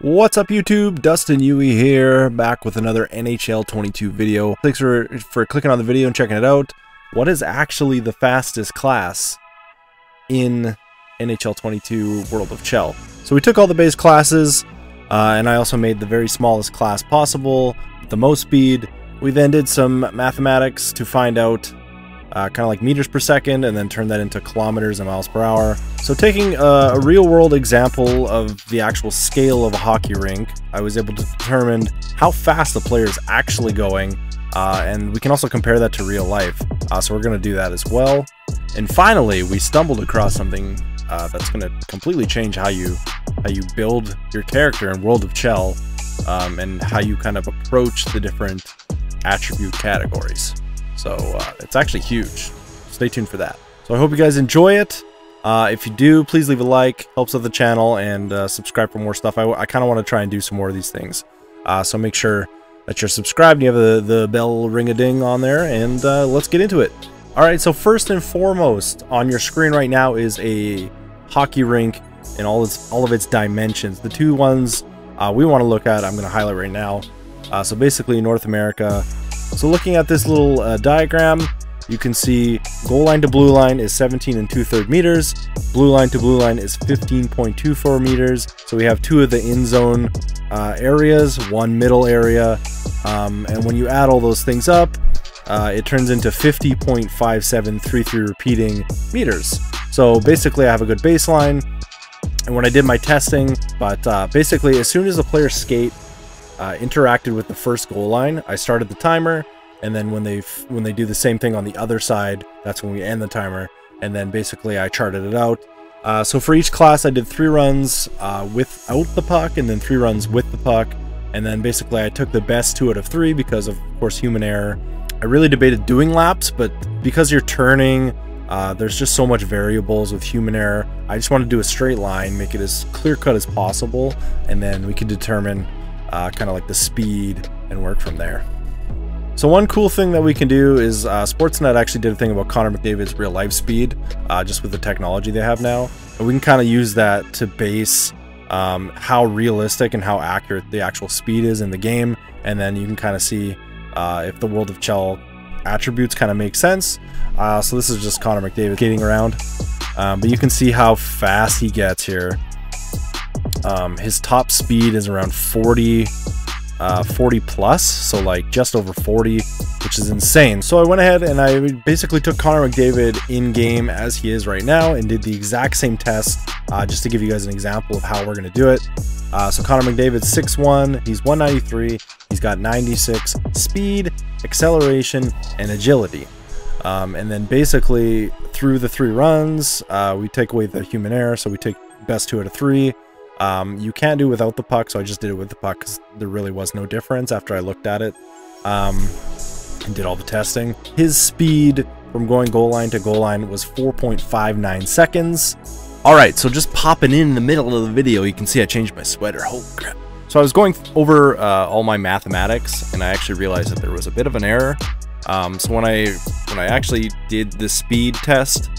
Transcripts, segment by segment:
What's up YouTube? Dustin Huey here, back with another NHL 22 video. Thanks for clicking on the video and checking it out. What is actually the fastest class in NHL 22 World of Chel? So we took all the base classes, and I also made the very smallest class possible, the most speed. We then did some mathematics to find out kind of like meters per second, and then turn that into kilometers and miles per hour. So taking a real-world example of the actual scale of a hockey rink, I was able to determine how fast the player is actually going, and we can also compare that to real life. So we're going to do that as well. And finally, we stumbled across something that's going to completely change how you build your character in World of Chel, and how you kind of approach the different attribute categories. So it's actually huge. Stay tuned for that. So I hope you guys enjoy it. If you do, please leave a like. Helps out the channel, and subscribe for more stuff. I kind of want to try and do some more of these things. So make sure that you're subscribed and you have the bell ring-a-ding on there, and let's get into it. Alright, so first and foremost, on your screen right now is a hockey rink in all of its dimensions. The two ones we want to look at, I'm going to highlight right now. So basically North America. So looking at this little diagram, you can see goal line to blue line is 17 2/3 meters. Blue line to blue line is 15.24 meters. So we have two of the in zone areas, one middle area. And when you add all those things up, it turns into 50.5733 repeating meters. So basically I have a good baseline. And when I did my testing, but basically as soon as the player skate interacted with the first goal line, I started the timer, and then when they do the same thing on the other side, that's when we end the timer. And then basically I charted it out. So for each class I did 3 runs without the puck, and then 3 runs with the puck, and then basically I took the best 2 out of 3 because of course human error. I really debated doing laps, but because you're turning, there's just so much variables with human error. I just want to do a straight line, make it as clear cut as possible, and then we can determine kind of like the speed and work from there. So one cool thing that we can do is Sportsnet actually did a thing about Connor McDavid's real life speed, just with the technology they have now. And we can kind of use that to base how realistic and how accurate the actual speed is in the game. And then you can kind of see if the World of Chel attributes kind of make sense. So this is just Connor McDavid skating around. But you can see how fast he gets here. His top speed is around 40 plus, so like just over 40, which is insane. So I went ahead and I basically took Connor McDavid in game as he is right now and did the exact same test, just to give you guys an example of how we're going to do it. So Connor McDavid's 6'1", he's 193, he's got 96 speed, acceleration, and agility. And then basically through the 3 runs, we take away the human error, so we take best 2 out of 3. You can't do it without the puck, so I just did it with the puck because there really was no difference after I looked at it and did all the testing. His speed from going goal line to goal line was 4.59 seconds. Alright, so just popping in the middle of the video, you can see I changed my sweater. Holy crap. So I was going over all my mathematics, and I actually realized that there was a bit of an error. So when I actually did the speed test,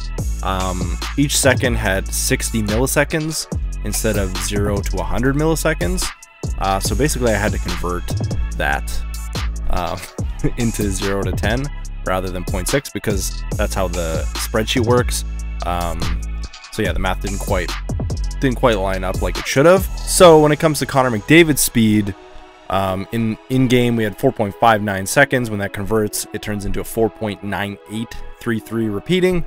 each second had 60 milliseconds instead of 0 to 100 milliseconds. So basically I had to convert that into 0 to 10 rather than 0.6, because that's how the spreadsheet works. So yeah, the math didn't quite line up like it should have. So when it comes to Connor McDavid's speed, in game we had 4.59 seconds. When that converts, it turns into a 4.9833 repeating.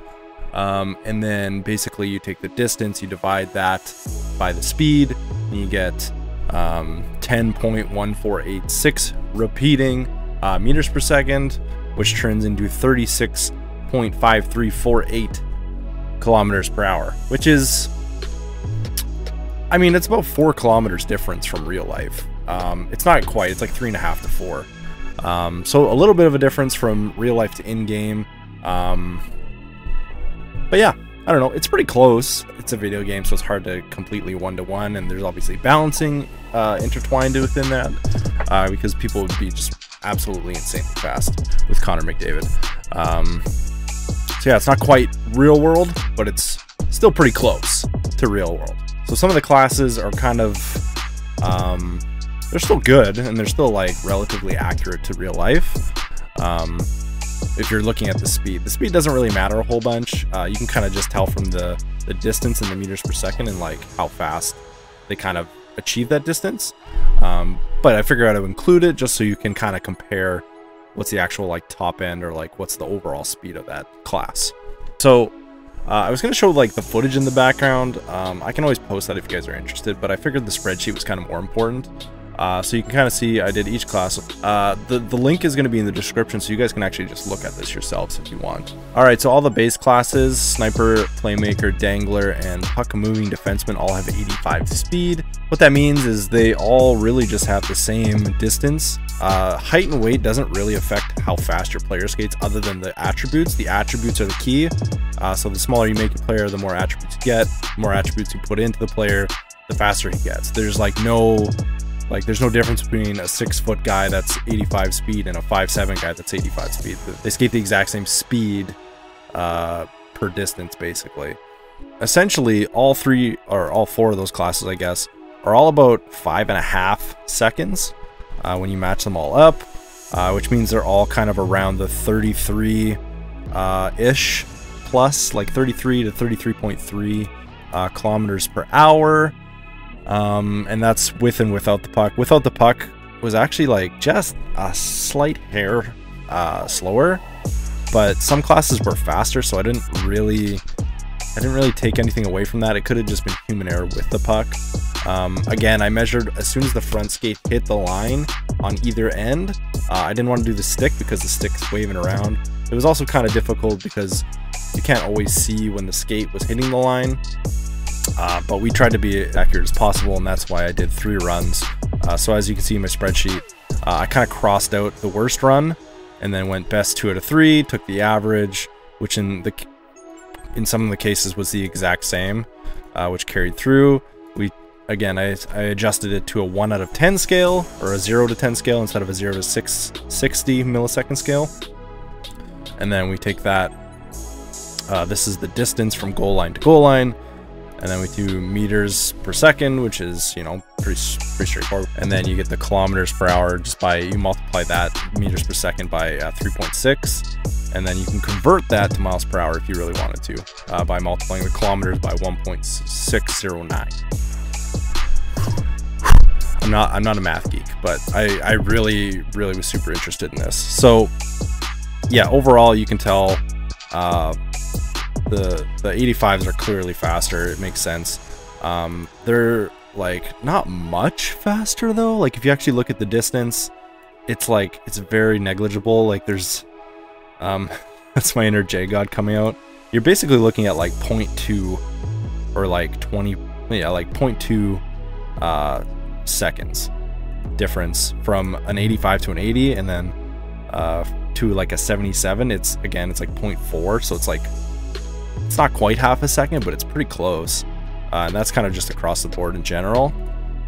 And then basically you take the distance, you divide that by the speed, and you get 10.1486 repeating meters per second, which turns into 36.5348 kilometers per hour, which is, I mean, it's about 4 kilometers difference from real life. It's not quite, it's like 3.5 to 4. So a little bit of a difference from real life to in-game. But yeah, I don't know, it's pretty close. It's a video game, so it's hard to completely one-to-one, and there's obviously balancing intertwined within that, because people would be just absolutely insanely fast with Connor McDavid. So yeah, it's not quite real world, but it's still pretty close to real world. So some of the classes are kind of They're still good, and they're still like relatively accurate to real life. If you're looking at the speed doesn't really matter a whole bunch. You can kind of just tell from the distance in the meters per second and like how fast they kind of achieve that distance. But I figured out to include it just so you can kind of compare what's the actual like top end, or like what's the overall speed of that class. So I was going to show like the footage in the background. I can always post that if you guys are interested, but I figured the spreadsheet was kind of more important. So you can kind of see I did each class. The link is going to be in the description, so you guys can actually just look at this yourselves if you want. Alright, so all the base classes, Sniper, Playmaker, Dangler, and Puck-Moving Defenseman all have 85 speed. What that means is they all really just have the same distance. Height and weight doesn't really affect how fast your player skates other than the attributes. The attributes are the key. So the smaller you make your player, the more attributes you get. The more attributes you put into the player, the faster he gets. There's like there's no difference between a 6-foot guy that's 85 speed and a 5'7" guy that's 85 speed. They skate the exact same speed per distance, basically. Essentially, all 3 or all 4 of those classes, I guess, are all about 5.5 seconds when you match them all up, which means they're all kind of around the 33-ish plus, like 33 to 33.3 kilometers per hour. And that's with and without the puck. Without the puck was actually like just a slight hair slower, but some classes were faster, so I didn't really take anything away from that. It could have just been human error with the puck. Again, I measured as soon as the front skate hit the line on either end. I didn't want to do the stick because the stick's waving around. It was also kind of difficult because you can't always see when the skate was hitting the line. But we tried to be as accurate as possible, and that's why I did 3 runs. So as you can see in my spreadsheet, I kind of crossed out the worst run and then went best 2 out of 3, took the average, which in some of the cases was the exact same, which carried through. I adjusted it to a 1 out of 10 scale, or a 0 to 10 scale instead of a 0 to 660 millisecond scale. And then we take that, this is the distance from goal line to goal line. And then we do meters per second, which is, you know, pretty straightforward. And then you get the kilometers per hour just by, you multiply that meters per second by 3.6. And then you can convert that to miles per hour if you really wanted to, by multiplying the kilometers by 1.609. I'm not a math geek, but I really was super interested in this. So yeah, overall you can tell the 85s are clearly faster. It makes sense. They're like not much faster though. Like if you actually look at the distance, it's like it's very negligible. Like there's that's my inner J God coming out. You're basically looking at like 0.2 or like 20, yeah, like 0.2 seconds difference from an 85 to an 80, and then to like a 77. It's like 0.4, so it's like, it's not quite half a second, but it's pretty close. And that's kind of just across the board in general.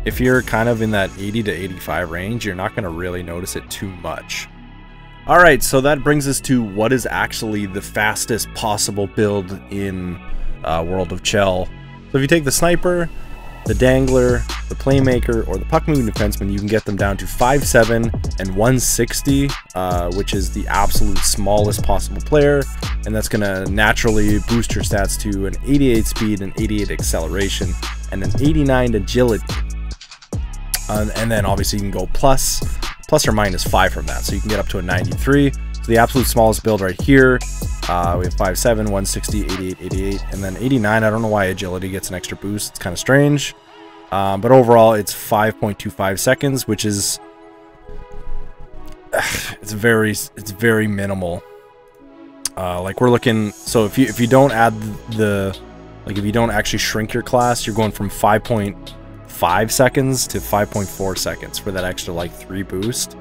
If you're kind of in that 80 to 85 range, you're not going to really notice it too much. Alright, so that brings us to what is actually the fastest possible build in World of Chel. So if you take the Sniper, the Dangler, the Playmaker, or the Puck-Moving Defenseman, you can get them down to 5'7" and 160, which is the absolute smallest possible player, and that's going to naturally boost your stats to an 88 speed, an 88 acceleration, and an 89 agility. And then obviously you can go plus or minus 5 from that, so you can get up to a 93. So the absolute smallest build right here, we have 5'7", 160, 88, 88, and then 89. I don't know why agility gets an extra boost. It's kind of strange. But overall, it's 5.25 seconds, which is it's very minimal. Like we're looking. So if you don't add if you don't actually shrink your class, you're going from 5.5 seconds to 5.4 seconds for that extra like 3 boost.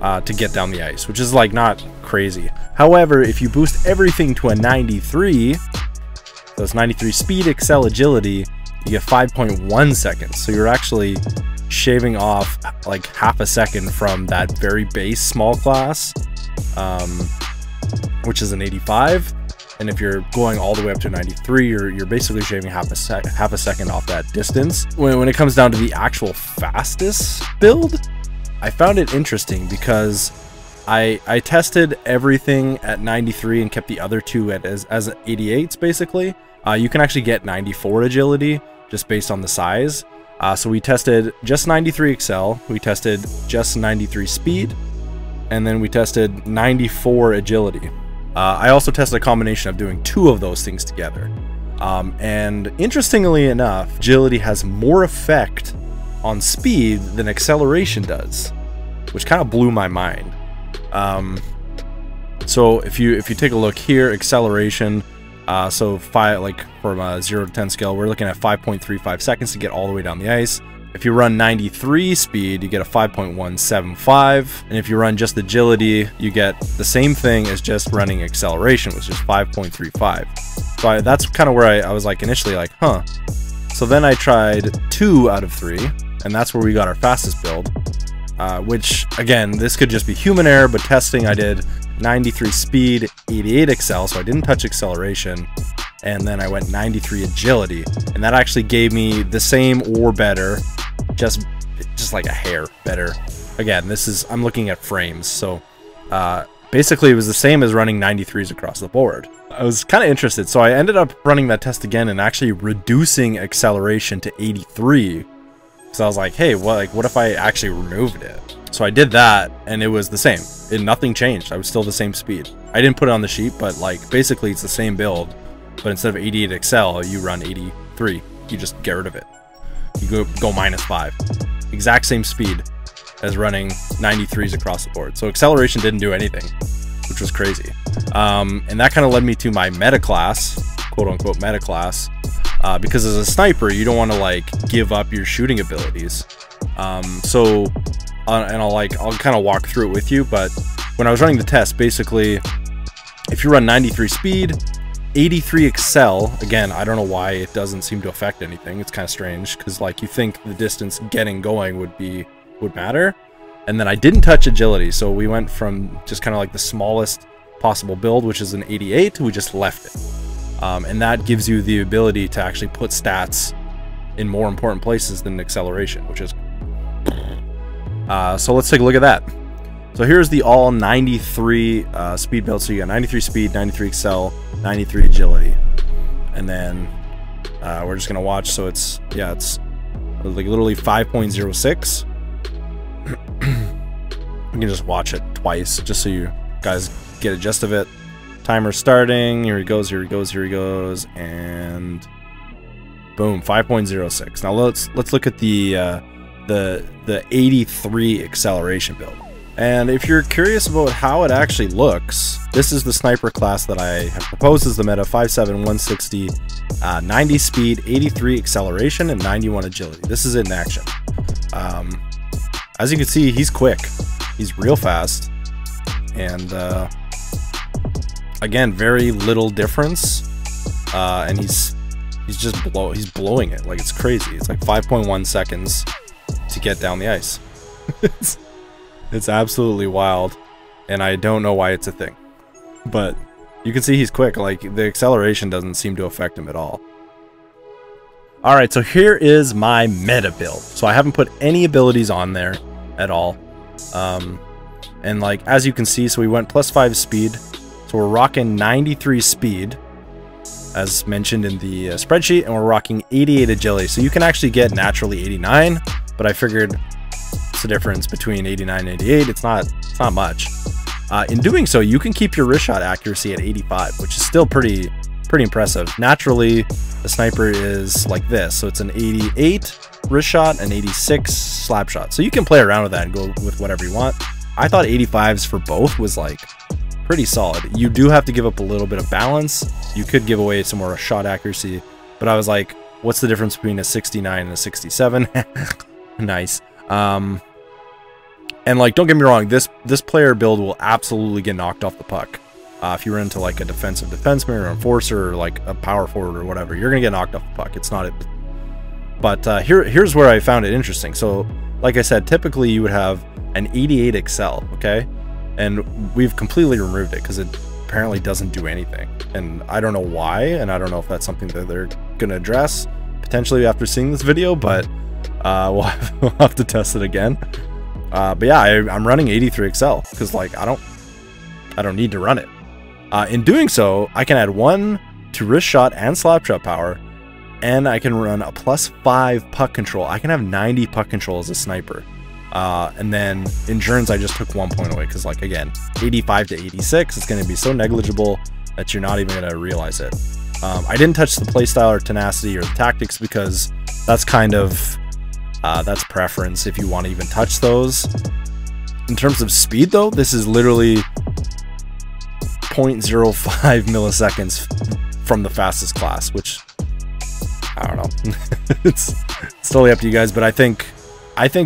To get down the ice, which is like not crazy. However, if you boost everything to a 93, so it's 93 speed, excel, agility, you get 5.1 seconds. So you're actually shaving off like half a second from that very base small class, which is an 85. And if you're going all the way up to 93, you're basically shaving half a second off that distance. When it comes down to the actual fastest build, I found it interesting because I tested everything at 93 and kept the other two at as 88s basically. You can actually get 94 agility just based on the size. So we tested just 93 Excel, we tested just 93 speed, and then we tested 94 agility. I also tested a combination of doing two of those things together. And interestingly enough, agility has more effect on speed than acceleration does, which kind of blew my mind. So if you take a look here, acceleration, so from a 0 to 10 scale, we're looking at 5.35 seconds to get all the way down the ice. If you run 93 speed, you get a 5.175, and if you run just agility, you get the same thing as just running acceleration, which is 5.35. So that's kind of where I was like initially like, huh. So then I tried 2 out of 3, and that's where we got our fastest build. Which again, this could just be human error, but testing I did 93 speed, 88 Excel, so I didn't touch acceleration, and then I went 93 agility, and that actually gave me the same or better, just like a hair better. Again, I'm looking at frames, so basically it was the same as running 93s across the board. I was kind of interested, so I ended up running that test again and actually reducing acceleration to 83. So I was like, hey, what if I actually removed it? So I did that, and it was the same. Nothing changed. I was still the same speed. I didn't put it on the sheet, but like basically it's the same build, but instead of 88 Excel, you run 83. You just get rid of it. You go -5. Exact same speed as running 93s across the board. So acceleration didn't do anything, which was crazy. And that kind of led me to my meta class, quote unquote meta class. Because as a sniper, you don't want to like give up your shooting abilities. And I'll kind of walk through it with you. But when I was running the test, basically, if you run 93 speed, 83 Excel, again, I don't know why it doesn't seem to affect anything. It's kind of strange because like you think the distance going would matter. And then I didn't touch agility, so we went from just kind of like the smallest possible build, which is an 88, we just left it. And that gives you the ability to actually put stats in more important places than acceleration, which is... so let's take a look at that. So here's the all 93 speed build. So you got 93 speed, 93 Excel, 93 agility. And then we're just going to watch. So it's like literally 5.06. You can just watch it twice just so you guys get a gist of it. Timer starting, here he goes, here he goes, here he goes, and boom, 5.06. Now let's look at the 83 acceleration build. And if you're curious about how it actually looks, this is the sniper class that I have proposed as the meta: 5'7", 160, 90 speed, 83 acceleration, and 91 agility. This is it in action. As you can see, he's quick, he's real fast, and again, very little difference, and he's blowing it like it's crazy. It's like 5.1 seconds to get down the ice. It's absolutely wild, and I don't know why it's a thing, but you can see he's quick. Like the acceleration doesn't seem to affect him at all. All right, so here is my meta build. So I haven't put any abilities on there at all, and like as you can see, so we went +5 speed. So we're rocking 93 speed, as mentioned in the spreadsheet, and we're rocking 88 agility. So you can actually get naturally 89, but I figured it's the difference between 89 and 88. It's not much. In doing so, you can keep your wrist shot accuracy at 85, which is still pretty impressive. Naturally, the sniper is like this, so it's an 88 wrist shot and 86 slap shot. So you can play around with that and go with whatever you want. I thought 85s for both was like pretty solid. You do have to give up a little bit of balance. You could give away some more shot accuracy, but I was like, what's the difference between a 69 and a 67? Nice. And like, don't get me wrong, this player build will absolutely get knocked off the puck. If you're into like a defensive defenseman or enforcer or like a power forward or whatever, you're gonna get knocked off the puck. It's not it. But here's where I found it interesting. So like I said, typically you would have an 88 Excel, okay? And we've completely removed it because it apparently doesn't do anything. And I don't know why, and I don't know if that's something that they're going to address potentially after seeing this video, but we'll have to test it again. But yeah, I'm running 83 Excel because like I don't need to run it. In doing so, I can add 1 to wrist shot and slap shot power, and I can run a +5 puck control. I can have 90 puck control as a sniper. And then endurance, I just took 1 point away because, like, again, 85 to 86 is going to be so negligible that you're not even going to realize it. I didn't touch the playstyle or tenacity or the tactics because that's kind of that's preference if you want to even touch those. In terms of speed, though, this is literally 0.05 milliseconds from the fastest class, which I don't know. it's totally up to you guys, but I think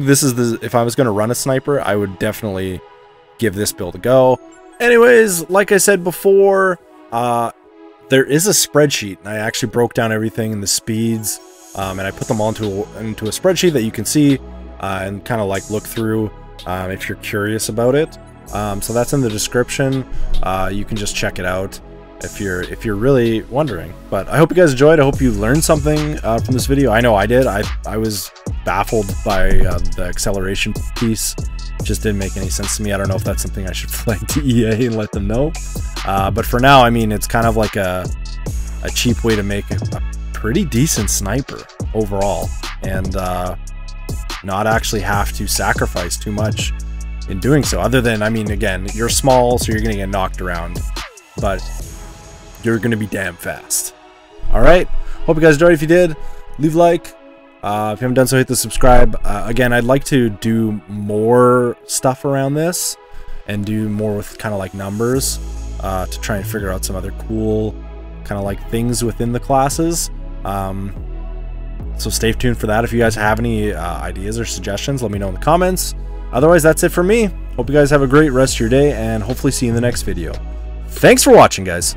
this is the, if I was going to run a sniper, I would definitely give this build a go. Anyways, like I said before, there is a spreadsheet, and I actually broke down everything in the speeds, and I put them all into a spreadsheet that you can see and kind of like look through if you're curious about it. So that's in the description. You can just check it out if you're really wondering. But I hope you guys enjoyed. I hope you learned something from this video. I know I did. I was baffled by the acceleration piece. It just didn't make any sense to me. I don't know if that's something I should flag to EA and let them know. But for now, I mean, it's kind of like a cheap way to make a pretty decent sniper overall, and not actually have to sacrifice too much in doing so. Other than, I mean, again, you're small, so you're going to get knocked around, but you're going to be damn fast. All right. Hope you guys enjoyed. If you did, leave a like. If you haven't done so, hit the subscribe. Again, I'd like to do more stuff around this and do more with kind of like numbers to try and figure out some other cool kind of like things within the classes. So stay tuned for that. If you guys have any ideas or suggestions, let me know in the comments. Otherwise, that's it for me. Hope you guys have a great rest of your day, and hopefully see you in the next video. Thanks for watching, guys.